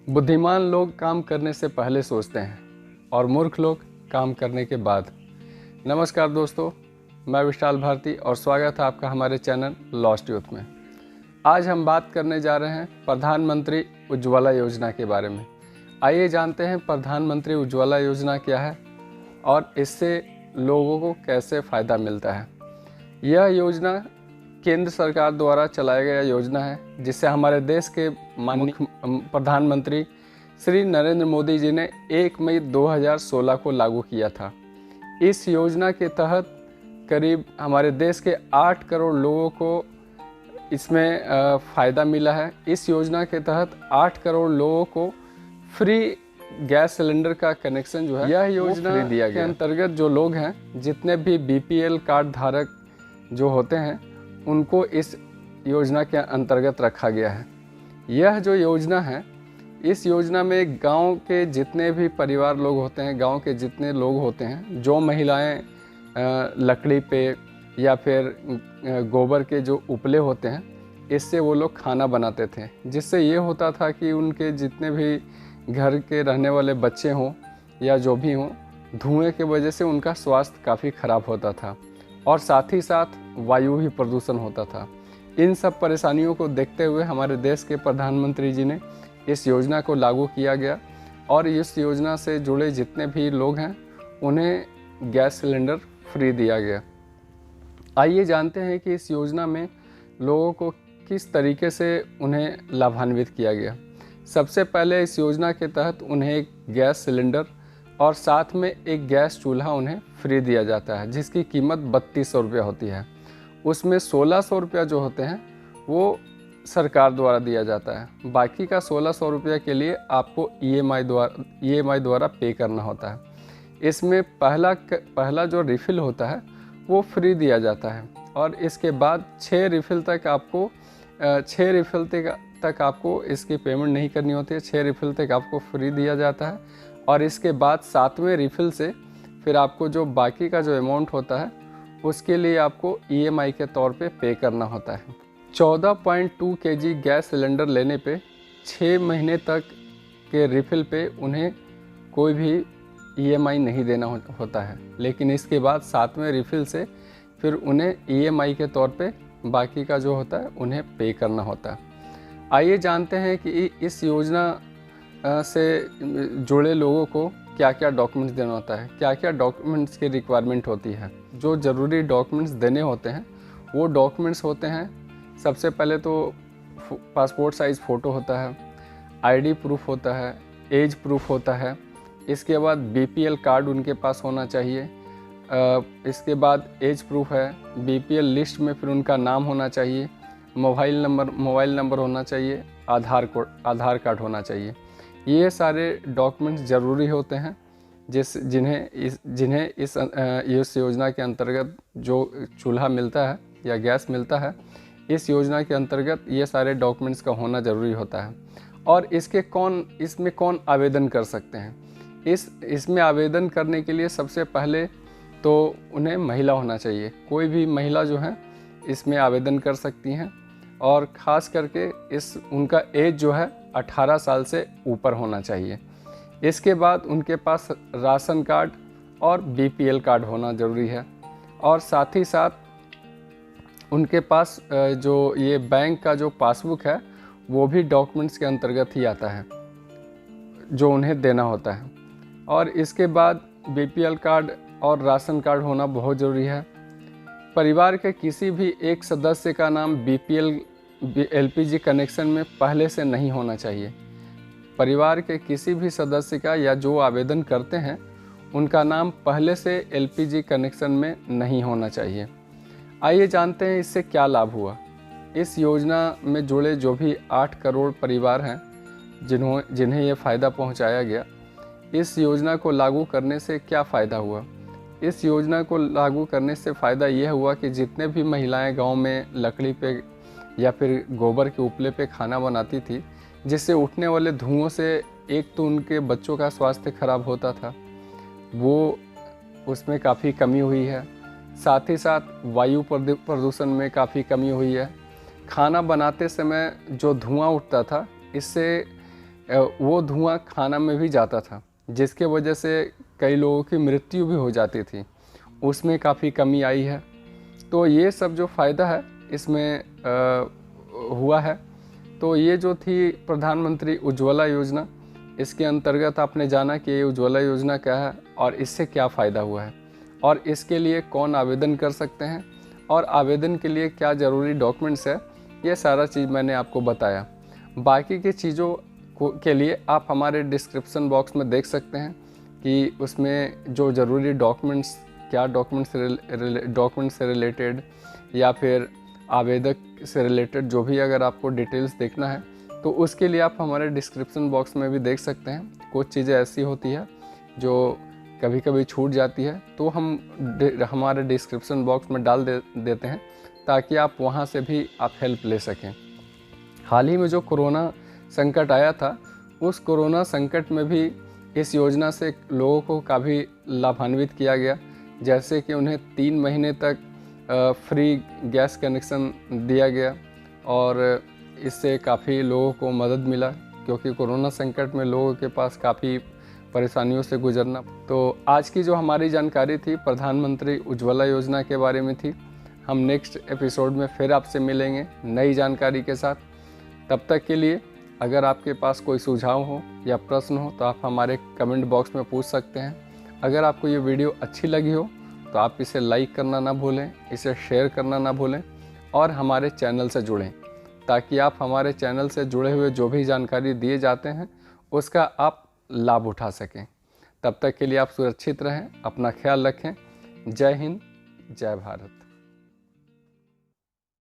बुद्धिमान लोग काम करने से पहले सोचते हैं और मूर्ख लोग काम करने के बाद। नमस्कार दोस्तों, मैं विशाल भारती और स्वागत है आपका हमारे चैनल लॉस्ट यूथ में। आज हम बात करने जा रहे हैं प्रधानमंत्री उज्ज्वला योजना के बारे में। आइए जानते हैं प्रधानमंत्री उज्ज्वला योजना क्या है और इससे लोगों को कैसे फ़ायदा मिलता है। यह योजना केंद्र सरकार द्वारा चलाया गया योजना है जिसे हमारे देश के माननीय प्रधानमंत्री श्री नरेंद्र मोदी जी ने 1 मई 2016 को लागू किया था। इस योजना के तहत करीब हमारे देश के 8 करोड़ लोगों को इसमें फ़ायदा मिला है। इस योजना के तहत 8 करोड़ लोगों को फ्री गैस सिलेंडर का कनेक्शन जो है, यह योजना दिया गया। के अंतर्गत जो लोग हैं, जितने भी BPL कार्ड धारक जो होते हैं, उनको इस योजना के अंतर्गत रखा गया है। यह जो योजना है, इस योजना में गांव के जितने भी परिवार लोग होते हैं, गांव के जितने लोग होते हैं, जो महिलाएं लकड़ी पे या फिर गोबर के जो उपले होते हैं, इससे वो लोग खाना बनाते थे, जिससे ये होता था कि उनके जितने भी घर के रहने वाले बच्चे हों या जो भी हों, धुएं की वजह से उनका स्वास्थ्य काफ़ी ख़राब होता था और साथ ही साथ वायु भी प्रदूषण होता था। इन सब परेशानियों को देखते हुए हमारे देश के प्रधानमंत्री जी ने इस योजना को लागू किया गया और इस योजना से जुड़े जितने भी लोग हैं, उन्हें गैस सिलेंडर फ्री दिया गया। आइए जानते हैं कि इस योजना में लोगों को किस तरीके से उन्हें लाभान्वित किया गया। सबसे पहले इस योजना के तहत उन्हें एक गैस सिलेंडर और साथ में एक गैस चूल्हा उन्हें फ्री दिया जाता है, जिसकी कीमत 3200 रुपया होती है। उसमें 1600 रुपया जो होते हैं वो सरकार द्वारा दिया जाता है। बाकी का 1600 रुपया के लिए आपको EMI द्वारा पे करना होता है। इसमें पहला जो रिफ़िल होता है वो फ्री दिया जाता है और इसके बाद 6 रिफ़िल तक आपको इसकी पेमेंट नहीं करनी होती है। 6 रिफ़िल तक आपको फ्री दिया जाता है और इसके बाद 7वें रिफ़िल से फिर आपको जो बाकी का जो अमाउंट होता है, उसके लिए आपको EMI के तौर पे करना होता है। 14.2 kg गैस सिलेंडर लेने पे 6 महीने तक के रिफ़िल पे उन्हें कोई भी EMI नहीं देना होता है, लेकिन इसके बाद 7वें रिफ़िल से फिर उन्हें EMI के तौर पे बाकी का जो होता है उन्हें पे करना होता है। आइए जानते हैं कि इस योजना से जुड़े लोगों को क्या क्या डॉक्यूमेंट्स देना होता है, क्या क्या डॉक्यूमेंट्स की रिक्वायरमेंट होती है। जो ज़रूरी डॉक्यूमेंट्स देने होते हैं वो डॉक्यूमेंट्स होते हैं, सबसे पहले तो पासपोर्ट साइज़ फ़ोटो होता है, ID प्रूफ होता है, एज प्रूफ होता है, इसके बाद BPL कार्ड उनके पास होना चाहिए, इसके बाद एज प्रूफ है, BPL लिस्ट में फिर उनका नाम होना चाहिए, मोबाइल नंबर होना चाहिए, आधार कार्ड होना चाहिए। ये सारे डॉक्यूमेंट्स ज़रूरी होते हैं जिन्हें इस योजना के अंतर्गत जो चूल्हा मिलता है या गैस मिलता है, इस योजना के अंतर्गत ये सारे डॉक्यूमेंट्स का होना ज़रूरी होता है। और इसमें कौन आवेदन कर सकते हैं? इसमें आवेदन करने के लिए सबसे पहले तो उन्हें महिला होना चाहिए। कोई भी महिला जो है इसमें आवेदन कर सकती हैं और ख़ास करके उनका एज जो है 18 साल से ऊपर होना चाहिए। इसके बाद उनके पास राशन कार्ड और BPL कार्ड होना ज़रूरी है और साथ ही साथ उनके पास जो ये बैंक का जो पासबुक है वो भी डॉक्यूमेंट्स के अंतर्गत ही आता है जो उन्हें देना होता है। और इसके बाद BPL कार्ड और राशन कार्ड होना बहुत ज़रूरी है। परिवार के किसी भी एक सदस्य का नाम BPL LPG कनेक्शन में पहले से नहीं होना चाहिए। परिवार के किसी भी सदस्य का या जो आवेदन करते हैं उनका नाम पहले से LPG कनेक्शन में नहीं होना चाहिए। आइए जानते हैं इससे क्या लाभ हुआ। इस योजना में जुड़े जो भी 8 करोड़ परिवार हैं जिन्हें ये फ़ायदा पहुंचाया गया, इस योजना को लागू करने से क्या फ़ायदा हुआ। इस योजना को लागू करने से फ़ायदा यह हुआ कि जितने भी महिलाएं गांव में लकड़ी पे या फिर गोबर के उपले पे खाना बनाती थी, जिससे उठने वाले धुओं से एक तो उनके बच्चों का स्वास्थ्य खराब होता था, वो उसमें काफ़ी कमी हुई है। साथ ही साथ वायु प्रदूषण में काफ़ी कमी हुई है। खाना बनाते समय जो धुआं उठता था, इससे वो धुआं खाना में भी जाता था, जिसके वजह से कई लोगों की मृत्यु भी हो जाती थी, उसमें काफ़ी कमी आई है। तो ये सब जो फ़ायदा है इसमें हुआ है। तो ये जो थी प्रधानमंत्री उज्ज्वला योजना, इसके अंतर्गत आपने जाना कि ये उज्ज्वला योजना क्या है और इससे क्या फ़ायदा हुआ है और इसके लिए कौन आवेदन कर सकते हैं और आवेदन के लिए क्या ज़रूरी डॉक्यूमेंट्स है, ये सारा चीज़ मैंने आपको बताया। बाकी की चीज़ों के लिए आप हमारे डिस्क्रिप्शन बॉक्स में देख सकते हैं कि उसमें जो ज़रूरी डॉक्यूमेंट्स, क्या डॉक्यूमेंट्स से रिलेटेड या फिर आवेदक से रिलेटेड जो भी अगर आपको डिटेल्स देखना है तो उसके लिए आप हमारे डिस्क्रिप्शन बॉक्स में भी देख सकते हैं। कुछ चीज़ें ऐसी होती है जो कभी कभी छूट जाती है, तो हम हमारे डिस्क्रिप्शन बॉक्स में डाल देते हैं ताकि आप वहां से भी आप हेल्प ले सकें। हाल ही में जो कोरोना संकट आया था, उस कोरोना संकट में भी इस योजना से लोगों को काफ़ी लाभान्वित किया गया। जैसे कि उन्हें 3 महीने तक फ्री गैस कनेक्शन दिया गया और इससे काफ़ी लोगों को मदद मिला, क्योंकि कोरोना संकट में लोगों के पास काफ़ी परेशानियों से गुजरना। तो आज की जो हमारी जानकारी थी प्रधानमंत्री उज्ज्वला योजना के बारे में थी। हम नेक्स्ट एपिसोड में फिर आपसे मिलेंगे नई जानकारी के साथ। तब तक के लिए अगर आपके पास कोई सुझाव हो या प्रश्न हो तो आप हमारे कमेंट बॉक्स में पूछ सकते हैं। अगर आपको ये वीडियो अच्छी लगी हो तो आप इसे लाइक करना ना भूलें, इसे शेयर करना ना भूलें और हमारे चैनल से जुड़ें, ताकि आप हमारे चैनल से जुड़े हुए जो भी जानकारी दिए जाते हैं उसका आप लाभ उठा सकें। तब तक के लिए आप सुरक्षित रहें, अपना ख्याल रखें। जय हिंद, जय भारत।